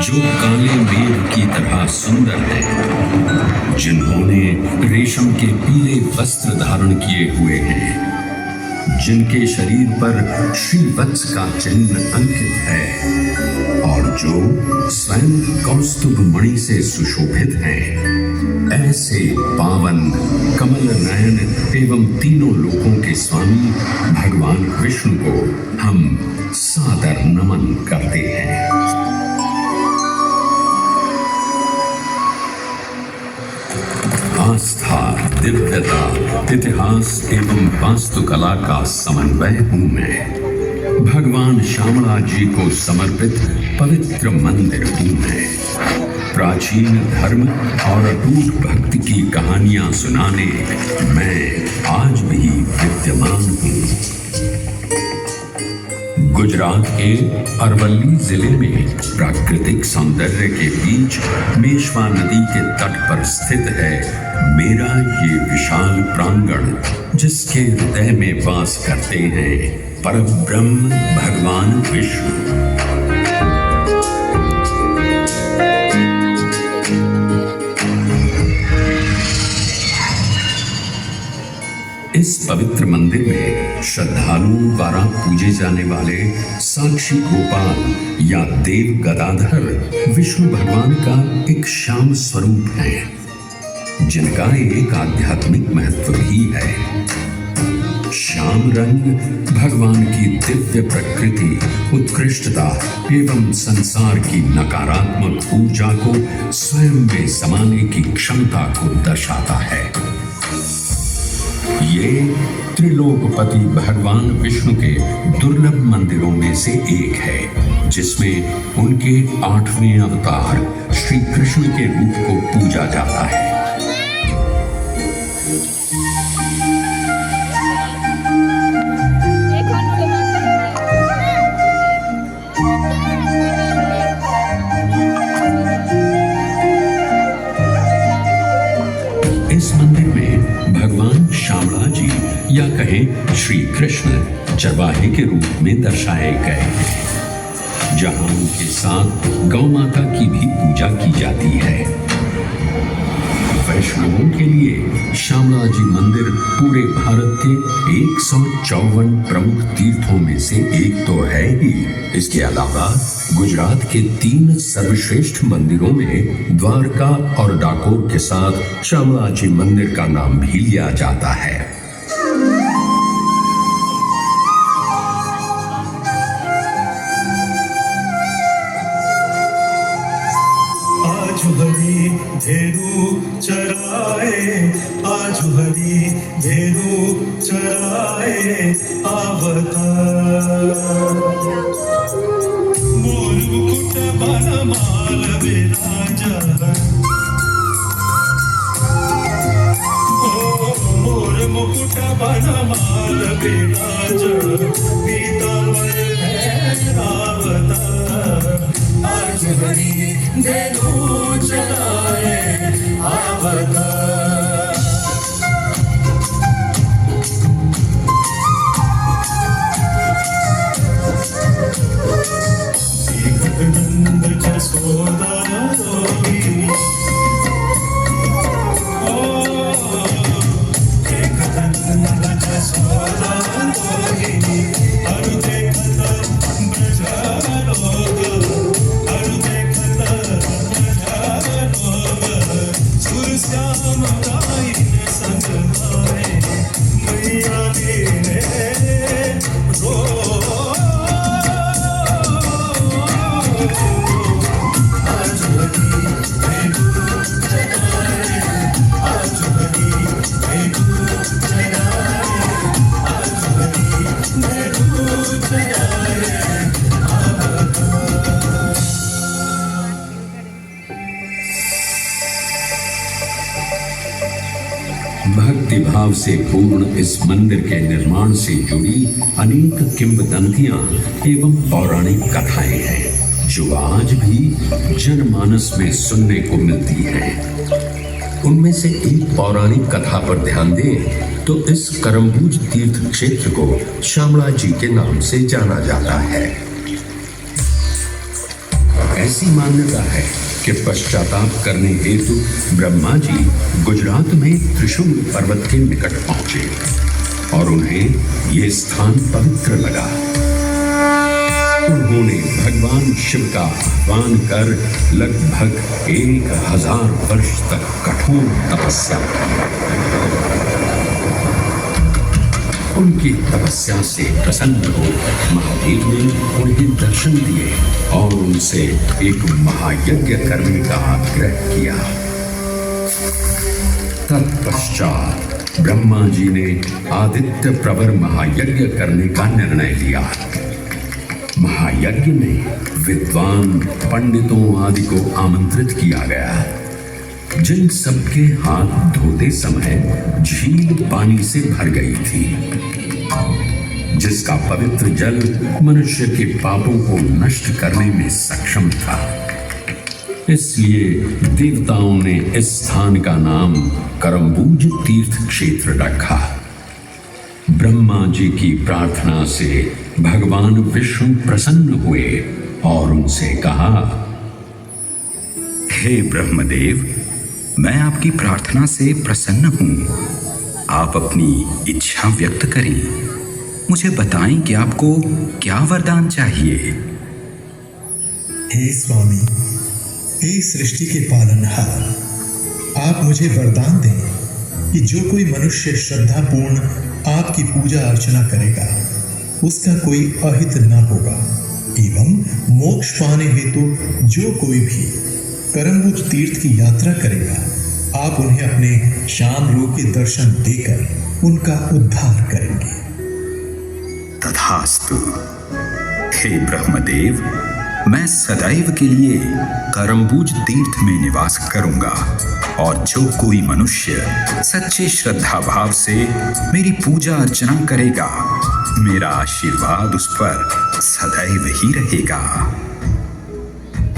जो काले मेघ की तरह सुंदर है, जिन्होंने रेशम के पीले वस्त्र धारण किए हुए हैं, जिनके शरीर पर श्रीवत्स का चिन्ह अंकित है और जो स्वयं कौस्तुभ मणि से सुशोभित हैं, ऐसे पावन कमल नयन एवं तीनों लोकों के स्वामी भगवान विष्णु को हम सादर नमन करते हैं। आस्था, दिव्यता, इतिहास एवं वास्तुकला का समन्वय हूं मैं। भगवान श्यामला जी को समर्पित पवित्र मंदिर हूं मैं। प्राचीन धर्म और अटूट भक्ति की कहानियां सुनाने मैं आज भी विद्यमान हूं। गुजरात के अरवल्ली जिले में प्राकृतिक सौंदर्य के बीच मेश्वा नदी के तट पर स्थित है मेरा ये विशाल प्रांगण, जिसके हृदय में वास करते हैं परब्रह्म भगवान विष्णु। इस पवित्र मंदिर में श्रद्धालुओं द्वारा पूजे जाने वाले साक्षी गोपाल या देव गदाधर विष्णु भगवान का एक श्याम स्वरूप है, जिनका एक आध्यात्मिक महत्व भी है। श्याम रंग भगवान की दिव्य प्रकृति, उत्कृष्टता एवं संसार की नकारात्मक ऊर्जा को स्वयं में समाने की क्षमता को दर्शाता है। ये त्रिलोकपति भगवान विष्णु के दुर्लभ मंदिरों में से एक है, जिसमें उनके 8वें अवतार श्री कृष्ण के रूप को पूजा जाता है। इस मंदिर में भगवान श्यामला जी या कहें श्री कृष्ण चरवाहे के रूप में दर्शाए गए हैं, जहां उनके साथ गौ माता की भी पूजा की जाती है। वैष्णवों के लिए श्यामला जी मंदिर पूरे भारत के 154 प्रमुख तीर्थों में से एक तो है ही। इसके अलावा गुजरात के 3 सर्वश्रेष्ठ मंदिरों में द्वारका और डाकोर के साथ श्यामला जी मंदिर का नाम भी लिया जाता है। हरी धेनु चराए, आज हरी धेनु चराए अवतार। मोर मुकुट बनमाल विराजा, मोर मुकुट बनमाल विराजा, पीतांबर है अवतार। आज हरी धेनु चराए अवतार। एक नंद जसोदा रोगी, एक नंद जसोदा रोगी। भाव से पूर्ण इस मंदिर के निर्माण से जुड़ी अनेक किंवदंतियां एवं पौराणिक कथाएं हैं जो आज भी जनमानस में सुनने को मिलती हैं। उनमें से एक पौराणिक कथा पर ध्यान दें तो इस करम्बूज तीर्थ क्षेत्र को श्यामला जी के नाम से जाना जाता है। ऐसी मान्यता है कि पश्चाताप करने हेतु ब्रह्मा जी गुजरात में त्रिशूल पर्वत के निकट पहुंचे और उन्हें ये स्थान पवित्र लगा। उन्होंने भगवान शिव का आह्वान कर लगभग 1000 वर्ष तक कठोर तपस्या की। उनकी तपस्या से प्रसन्न हो महादेव ने उन्हें दर्शन दिए और उनसे एक महायज्ञ करने का आग्रह किया। तत्पश्चात ब्रह्मा जी ने आदित्य प्रवर महायज्ञ करने का निर्णय लिया। महायज्ञ में विद्वान पंडितों आदि को आमंत्रित किया गया, जिन सबके हाथ धोते समय झील पानी से भर गई थी, जिसका पवित्र जल मनुष्य के पापों को नष्ट करने में सक्षम था। इसलिए देवताओं ने इस स्थान का नाम करम्बूज तीर्थ क्षेत्र रखा। ब्रह्मा जी की प्रार्थना से भगवान विष्णु प्रसन्न हुए और उनसे कहा, हे ब्रह्मदेव, मैं आपकी प्रार्थना से प्रसन्न हूं। आप अपनी इच्छा व्यक्त करें। मुझे बताएं कि आपको क्या वरदान चाहिए। हे स्वामी, हे सृष्टि के पालनहार, आप मुझे वरदान दें कि जो कोई मनुष्य श्रद्धापूर्ण आपकी पूजा अर्चना करेगा उसका कोई अहित न होगा एवं मोक्ष पाने हेतु जो कोई भी करम्बूज तीर्थ की यात्रा करेगा, आप उन्हें अपने श्याम रूप के दर्शन देकर उनका उद्धार करेंगे। तथास्तु। हे ब्रह्मदेव, मैं सदैव के लिए करम्बूज तीर्थ में निवास करूंगा और जो कोई मनुष्य सच्चे श्रद्धा भाव से मेरी पूजा अर्चना करेगा, मेरा आशीर्वाद उस पर सदैव ही रहेगा।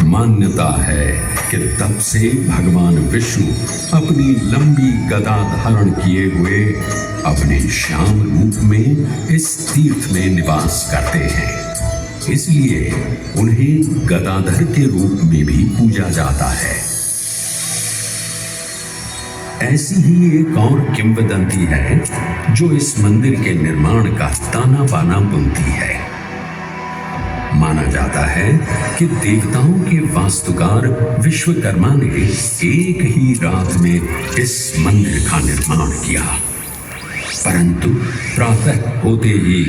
मान्यता है कि तब से भगवान विष्णु अपनी लंबी गदा धारण किए हुए अपने श्याम रूप में इस तीर्थ में निवास करते हैं। इसलिए उन्हें गदाधर के रूप में भी पूजा जाता है। ऐसी ही एक और किंवदंती है जो इस मंदिर के निर्माण का ताना बाना बुनती है। माना जाता है कि देवताओं के वास्तुकार विश्वकर्मा ने एक ही रात में इस मंदिर का निर्माण किया, परंतु प्रातः होते ही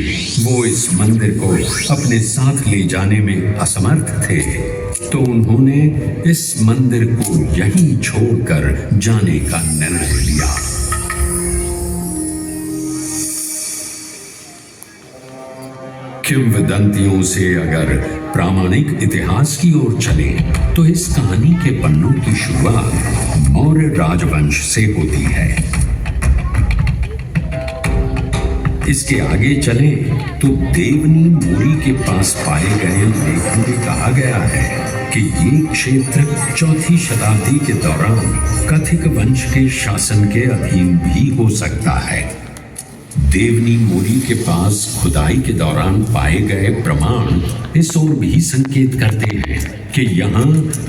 वो इस मंदिर को अपने साथ ले जाने में असमर्थ थे, तो उन्होंने इस मंदिर को यहीं छोड़कर जाने का निर्णय लिया। किंवदंतियों से अगर प्रामाणिक इतिहास की ओर चले तो इस कहानी के पन्नों की शुरुआत मौर्य राजवंश से होती है। इसके आगे चले तो देवनी मोरी के पास पाए गए लेखों में कहा गया है कि ये क्षेत्र 4वीं शताब्दी के दौरान कथिक वंश के शासन के अधीन भी हो सकता है। देवनी मोरी के पास खुदाई के दौरान पाए गए प्रमाण इस ओर भी संकेत करते हैं कि यहाँ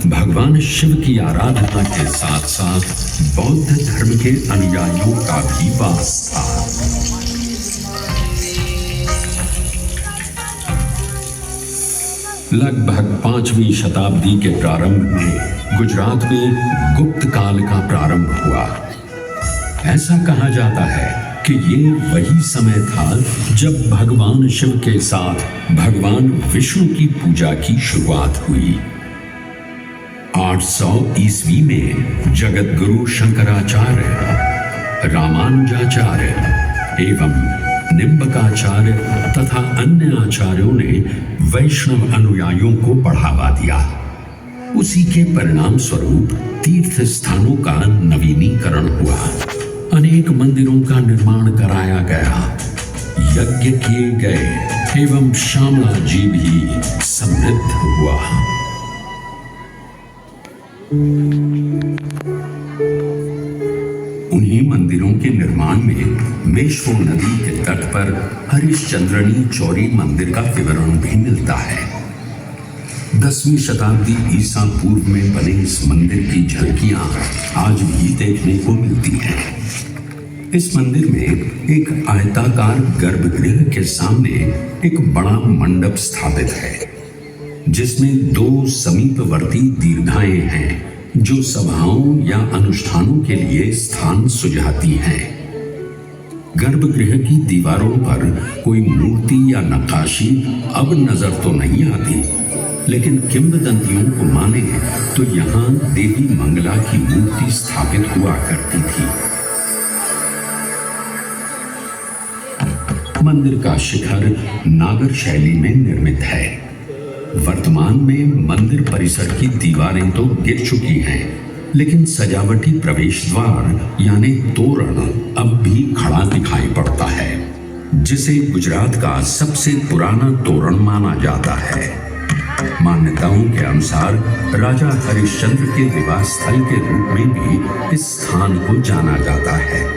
भगवान शिव की आराधना के साथ साथ बौद्ध धर्म के अनुयायियों का भी वास था। लगभग 5वीं शताब्दी के प्रारंभ में गुजरात में गुप्त काल का प्रारंभ हुआ। ऐसा कहा जाता है कि ये वही समय था जब भगवान शिव के साथ भगवान विष्णु की पूजा की शुरुआत हुई। 800 ईस्वी में जगत गुरु शंकराचार्य, रामानुजाचार्य एवं निम्बकाचार्य तथा अन्य आचार्यों ने वैष्णव अनुयायियों को बढ़ावा दिया। उसी के परिणाम स्वरूप तीर्थ स्थानों का नवीनीकरण हुआ। अनेक मंदिरों का निर्माण कराया गया, यज्ञ किए गए एवं श्यामला जी भी समृद्ध हुआ। उन्हीं मंदिरों के निर्माण में मेश्वो नदी के तट पर हरिश्चंद्रनी चौरी मंदिर का विवरण भी मिलता है। 10वीं शताब्दी ईसा पूर्व में बने इस मंदिर की झलकियां आज भी देखने को मिलती हैं। इस मंदिर में एक आयताकार गर्भगृह के सामने एक बड़ा मंडप स्थापित है, जिसमें 2 समीपवर्ती दीर्घाएं हैं जो सभाओं या अनुष्ठानों के लिए स्थान सुझाती हैं। गर्भगृह की दीवारों पर कोई मूर्ति या नक्काशी अब नजर तो नहीं आती, लेकिन किंवदंतियों को माने तो यहाँ देवी मंगला की मूर्ति स्थापित हुआ करती थी। मंदिर का शिखर नागर शैली में निर्मित है। वर्तमान में मंदिर परिसर की दीवारें तो गिर चुकी हैं, लेकिन सजावटी प्रवेश द्वार यानी तोरण अब भी खड़ा दिखाई पड़ता है, जिसे गुजरात का सबसे पुराना तोरण माना जाता है। मान्यताओं के अनुसार राजा हरिश्चंद्र के विवाह स्थल के रूप में भी इस स्थान को जाना जाता है।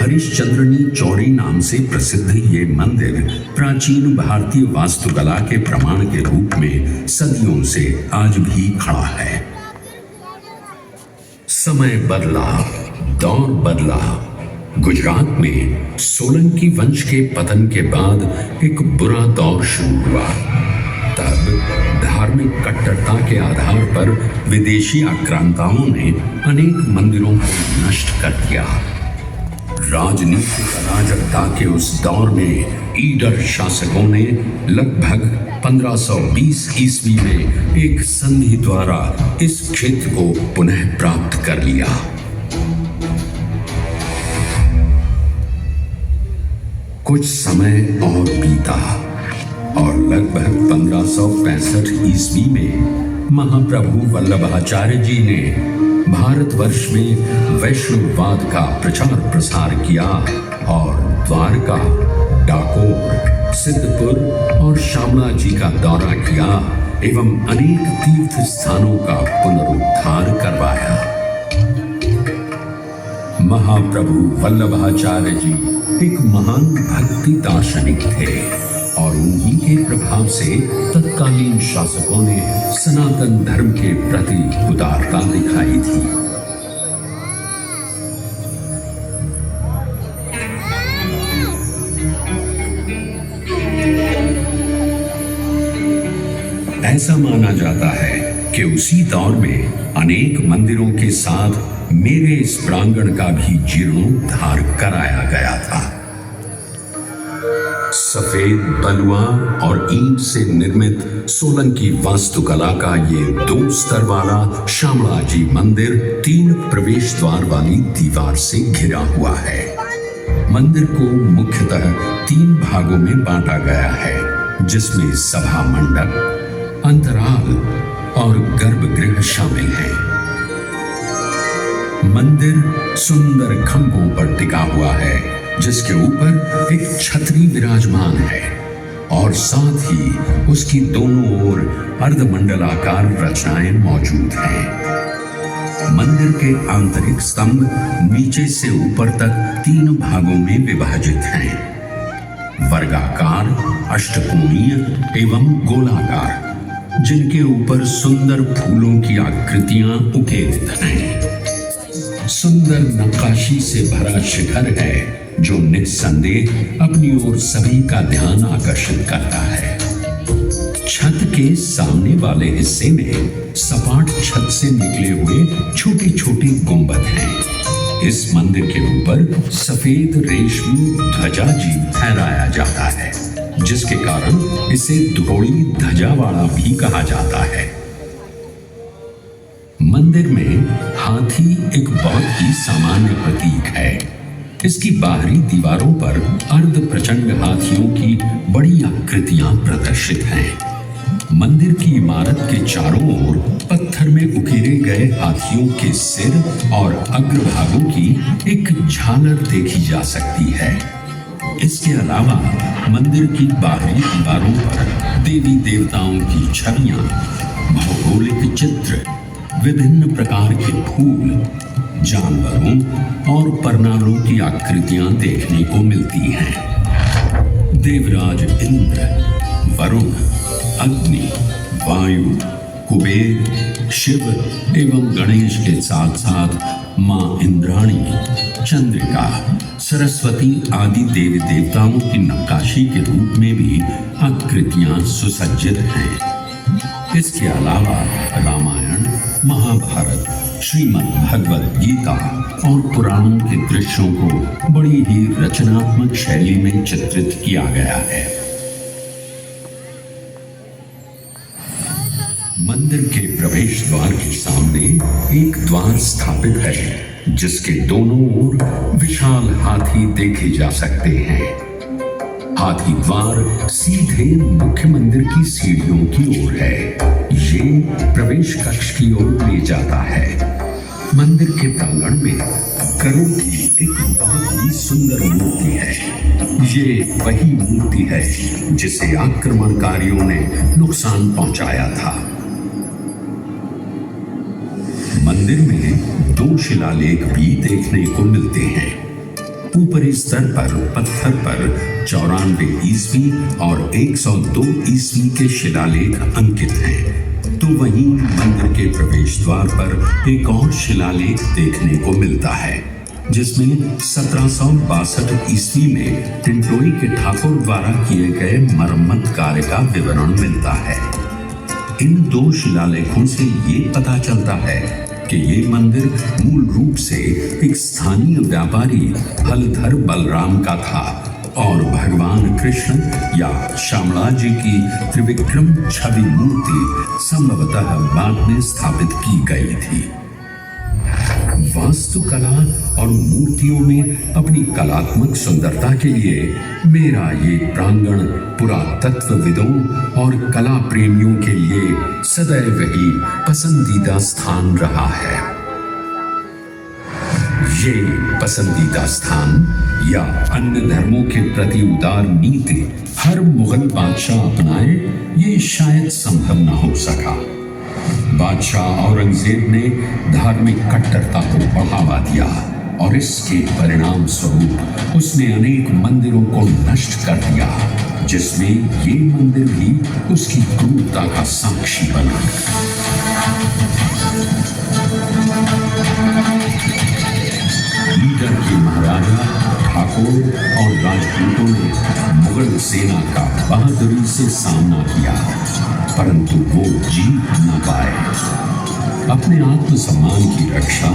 हरिश्चंद्रनी चौरी नाम से प्रसिद्ध ये मंदिर प्राचीन भारतीय वास्तुकला के प्रमाण के रूप में सदियों से आज भी खड़ा है। समय बदला, दौर बदला। गुजरात में सोलंकी वंश के पतन के बाद एक बुरा दौर शुरू हुआ। तब धार्मिक कट्टरता के आधार पर विदेशी आक्रांताओं ने अनेक मंदिरों को नष्ट कर दिया। राजनीतिक अराजकता के उस दौर में ईडर शासकों ने लगभग 1520 ईस्वी में एक संधि द्वारा इस क्षेत्र को पुनः प्राप्त कर लिया। कुछ समय और बीता और लगभग 1565 ईस्वी में महाप्रभु वल्लभाचार्य जी ने भारतवर्ष में वैष्णववाद का प्रचार प्रसार किया और द्वारका, डाकोर, सिद्धपुर और श्यामला जी का दौरा किया एवं अनेक तीर्थ स्थानों का पुनरुद्धार करवाया। महाप्रभु वल्लभाचार्य जी एक महान भक्ति दार्शनिक थे और उन्हीं के प्रभाव से तत्कालीन शासकों ने सनातन धर्म के प्रति उदारता दिखाई थी। ऐसा माना जाता है कि उसी दौर में अनेक मंदिरों के साथ मेरे इस प्रांगण का भी जीर्णोद्धार कराया गया था। सफेद बलुआ और ईंट से निर्मित सोलंकी वास्तुकला का ये 2 स्तर वाला श्यामला जी मंदिर 3 प्रवेश द्वार वाली दीवार से घिरा हुआ है। मंदिर को मुख्यतः 3 भागों में बांटा गया है, जिसमें सभा मंडप, अंतराल और गर्भगृह शामिल है। मंदिर सुंदर खंभों पर टिका हुआ है, जिसके ऊपर एक छतरी विराजमान है और साथ ही उसकी दोनों ओर अर्धमंडलाकार रचनाएं मौजूद हैं। मंदिर के आंतरिक स्तंभ नीचे से ऊपर तक 3 भागों में विभाजित हैं, वर्गाकार, अष्टकोणीय एवं गोलाकार, जिनके ऊपर सुंदर फूलों की आकृतियां उकेरित हैं। सुंदर नक्काशी से भरा शिखर है जो निस्संदेह अपनी ओर सभी का ध्यान आकर्षित करता है। छत के सामने वाले हिस्से में सपाट छत से निकले हुए छोटे छोटे गुंबद हैं। इस मंदिर के ऊपर सफेद रेशमी ध्वजा जी फहराया जाता है, जिसके कारण इसे धोड़ी ध्वजा वाला भी कहा जाता है। मंदिर में हाथी एक बहुत ही सामान्य प्रतीक है। इसकी बाहरी दीवारों पर अर्ध प्रचंड हाथियों की बड़ी आकृतियां प्रदर्शित हैं। मंदिर की इमारत के चारों ओर पत्थर में उकेरे गए हाथियों के सिर और अग्रभागों की एक झालर देखी जा सकती है। इसके अलावा मंदिर की बाहरी दीवारों पर देवी देवताओं की छवियां, भौगोलिक चित्र, विभिन्न प्रकार के फूल, जानवरों और परनालों की आकृतियां देखने को मिलती हैं। देवराज इंद्र, वरुण, अग्नि, वायु, कुबेर, शिव एवं गणेश के साथ साथ मां इंद्राणी, चंद्रिका, सरस्वती आदि देवी देवताओं की नक्काशी के रूप में भी आकृतियां सुसज्जित हैं। इसके अलावा रामायण, महाभारत, श्रीमद् भगवद गीता और पुराणों के दृश्यों को बड़ी ही रचनात्मक शैली में चित्रित किया गया है। मंदिर के प्रवेश द्वार के सामने एक द्वार स्थापित है, जिसके दोनों ओर विशाल हाथी देखे जा सकते हैं। हाथी द्वार सीधे मुख्य मंदिर की सीढ़ियों की ओर है। ये प्रवेश कक्ष की ओर ले जाता है। मंदिर के प्रांगण में गरुड़ की एक बहुत ही सुंदर मूर्ति है। ये वही मूर्ति है जिसे आक्रमणकारियों ने नुकसान पहुंचाया था। मंदिर में 2 शिलालेख भी देखने को मिलते हैं। ऊपरी स्तर पर पत्थर पर 94 ईस्वी और 102 ईस्वी के शिलालेख अंकित हैं। तो वहीं मंदिर के प्रवेश द्वार पर एक और शिलालेख देखने को मिलता है, जिसमें 1762 ईस्वी में टिंटोई के ठाकुर द्वारा किए गए मरम्मत कार्य का विवरण मिलता है। इन 2 शिलालेखों से ये पता चलता है कि ये मंदिर मूल रूप से एक स्थानीय व्यापारी हलधर बलराम का था और भगवान कृष्ण या श्यामला जी की त्रिविक्रम छवि मूर्ति संभवतः बाद में स्थापित की गई थी। वास्तुकला और मूर्तियों में अपनी कलात्मक सुंदरता के लिए मेरा ये प्रांगण पुरातत्वविदों और कला प्रेमियों के लिए सदैव ही पसंदीदा स्थान रहा है। ये पसंदीदा स्थान या अन्य धर्मों के प्रति उदार नीति हर मुगल बादशाह अपनाए, ये शायद संभव न हो सका। बादशाह औरंगजेब ने धार्मिक कट्टरता को बढ़ावा दिया और इसके परिणाम स्वरूप उसने अनेक मंदिरों को नष्ट कर दिया, जिसमें ये मंदिर भी उसकी क्रूरता का साक्षी बना। लीडर के महाराजा, ठाकुर और राजपूतों ने मुगल सेना का बहादुरी से सामना किया, परंतु वो जीत न पाए। अपने आत्मसम्मान की रक्षा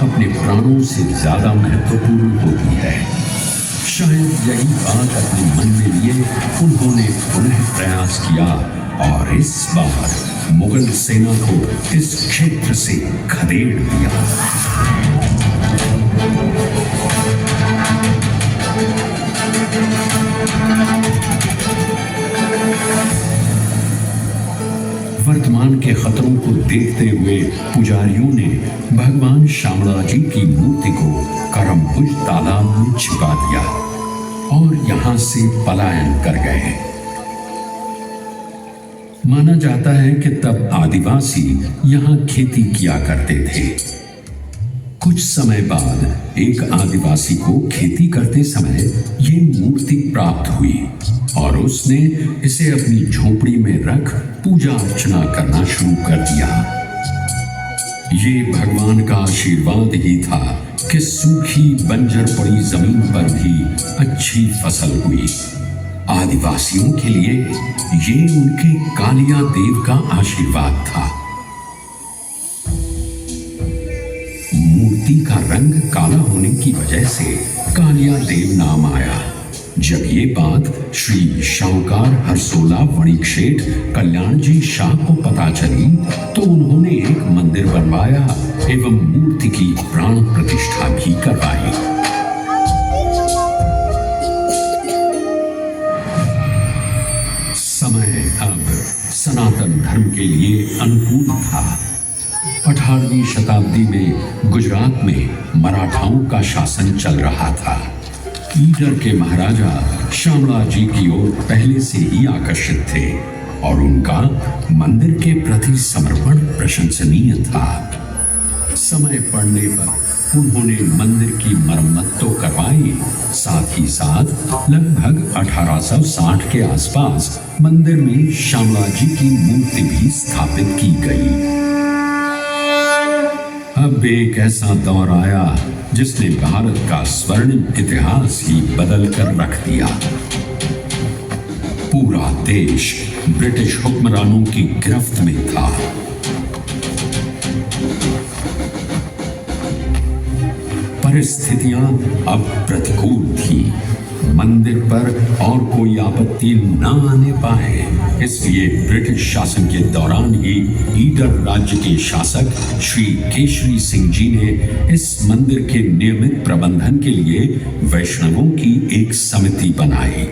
अपने प्राणों से ज्यादा महत्वपूर्ण होती है। शायद यही बात अपने मन में लिए उन्होंने पुनः प्रयास किया और इस बार मुगल सेना को इस क्षेत्र से खदेड़ दिया। वर्तमान के खतरों को देखते हुए पुजारियों ने भगवान श्यामला जी की मूर्ति को करमभुज तालाब में छिपा दिया और यहां से पलायन कर गए। माना जाता है कि तब आदिवासी यहां खेती किया करते थे। कुछ समय बाद एक आदिवासी को खेती करते समय ये मूर्ति प्राप्त हुई और उसने इसे अपनी झोपड़ी में रख पूजा अर्चना करना शुरू कर दिया। ये भगवान का आशीर्वाद ही था कि सूखी बंजर पड़ी जमीन पर भी अच्छी फसल हुई। आदिवासियों के लिए ये उनके कालिया देव का आशीर्वाद था। मूर्ति का रंग काला होने की वजह से कालिया देव नाम आया। जब ये बात श्री शाहूकार हरसोला वणिक शेठ कल्याण जी शाह को पता चली तो उन्होंने एक मंदिर बनवाया एवं मूर्ति की प्राण प्रतिष्ठा भी करवाई। समय अब सन सनातन धर्म के लिए अनुकूल था। 18वीं शताब्दी में गुजरात में मराठाओं का शासन चल रहा था। ईडर के महाराजा शामला जी की ओर पहले से ही आकर्षित थे और उनका मंदिर के प्रति समर्पण प्रशंसनीय था। समय पड़ने पर उन्होंने मंदिर की मरम्मत तो करवाई, साथ ही साथ लगभग 1860 के आसपास मंदिर में शामला जी की मूर्ति भी स्थापित की गई। अब एक ऐसा दौर आया जिसने भारत का स्वर्णिम इतिहास ही बदल कर रख दिया। पूरा देश ब्रिटिश हुक्मरानों की गिरफ्त में था। परिस्थितियां अब प्रतिकूल थी। मंदिर पर और कोई आपत्ति न आने पाए, इसलिए ब्रिटिश शासन के दौरान ही ईडर राज्य के शासक श्री केशरी सिंह जी ने इस मंदिर के नियमित प्रबंधन के लिए वैष्णवों की एक समिति बनाई।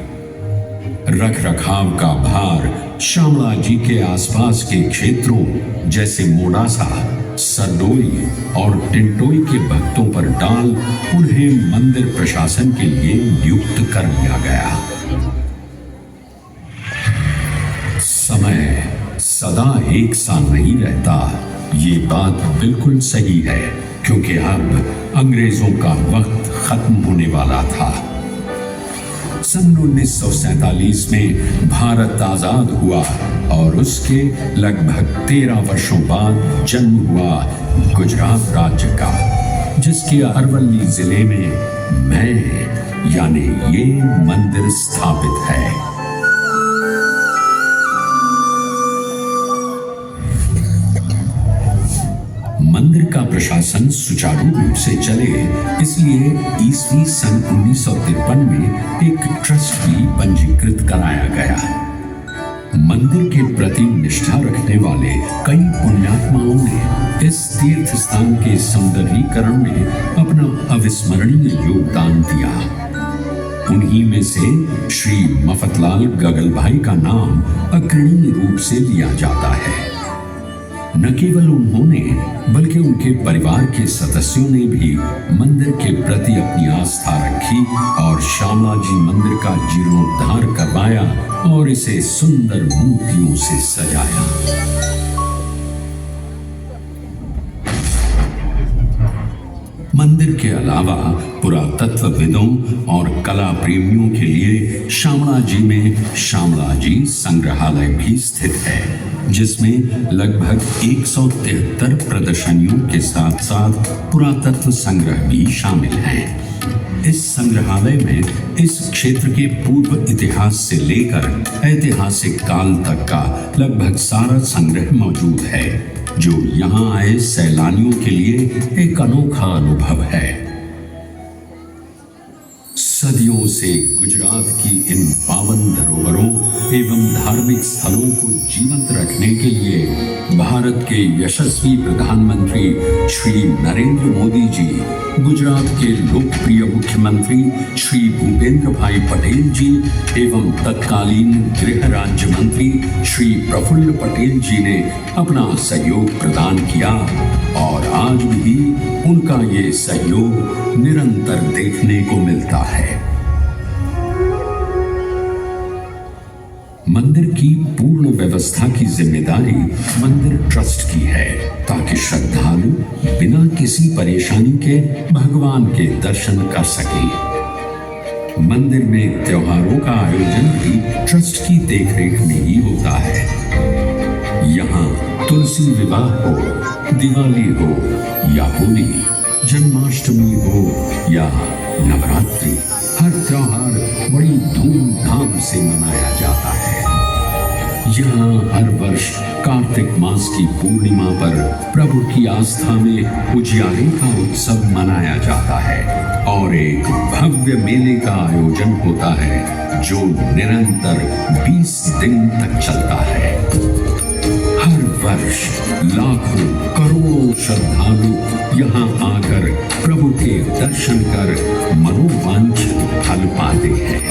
रख रखाव का भार शामला जी के आसपास के क्षेत्रों जैसे मोडासा, सरडोई और टिंटोई के भक्तों पर डाल उन्हें मंदिर प्रशासन के लिए नियुक्त कर लिया गया। समय सदा एक सा नहीं रहता, ये बात बिल्कुल सही है, क्योंकि अब अंग्रेजों का वक्त खत्म होने वाला था। सन 1947 में भारत आजाद हुआ और उसके लगभग 13 वर्षों बाद जन्म हुआ गुजरात राज्य का, जिसके अरवल्ली जिले में मैं यानी ये मंदिर स्थापित है। मंदिर का प्रशासन सुचारू रूप से चले, इसलिए ईस्वी सन 1953 में एक ट्रस्ट भी पंजीकृत कराया गया। मंदिर के प्रति निष्ठा रखने वाले कई पुण्यात्माओं ने इस तीर्थ स्थान के सौंदर्यीकरण में अपना अविस्मरणीय योगदान दिया। उन्हीं में से श्री मफतलाल गगलभाई का नाम अग्रणी रूप से लिया जाता है। न केवल उन्होंने बल्कि उनके परिवार के सदस्यों ने भी मंदिर के प्रति अपनी आस्था रखी और शामला जी मंदिर का जीर्णोद्धार करवाया और इसे सुंदर मूर्तियों से सजाया। मंदिर के अलावा पुरातत्वविदों और कला प्रेमियों के लिए शामला जी में शामला जी संग्रहालय भी स्थित है, जिसमें लगभग 173 प्रदर्शनियों के साथ साथ पुरातत्व संग्रह भी शामिल हैं। इस संग्रहालय में इस क्षेत्र के पूर्व इतिहास से लेकर ऐतिहासिक काल तक का लगभग सारा संग्रह मौजूद है, जो यहाँ आए सैलानियों के लिए एक अनोखा अनुभव है। सदियों से गुजरात की इन पावन धरोहरों एवं धार्मिक स्थलों को जीवंत रखने के लिए भारत के यशस्वी प्रधानमंत्री श्री नरेंद्र मोदी जी, गुजरात के लोकप्रिय मुख्यमंत्री श्री भूपेंद्र भाई पटेल जी एवं तत्कालीन गृह राज्य मंत्री श्री प्रफुल्ल पटेल जी ने अपना सहयोग प्रदान किया और आज भी उनका ये सहयोग निरंतर देखने को मिलता है। मंदिर की पूर्ण व्यवस्था की जिम्मेदारी मंदिर ट्रस्ट की है, ताकि श्रद्धालु बिना किसी परेशानी के भगवान के दर्शन कर सकें। मंदिर में त्योहारों का आयोजन भी ट्रस्ट की देखरेख में ही होता है। यहाँ तुलसी विवाह हो, दिवाली हो या होली, जन्माष्टमी हो या नवरात्रि, हर त्योहार बड़ी धूमधाम से मनाया जाता है। यहाँ हर वर्ष कार्तिक मास की पूर्णिमा पर प्रभु की आस्था में उजियारे का उत्सव मनाया जाता है और एक भव्य मेले का आयोजन होता है, जो निरंतर 20 दिन तक चलता है। हर वर्ष लाखों करोड़ों श्रद्धालु यहाँ आकर प्रभु के दर्शन कर मनोवांछित फल पाते हैं।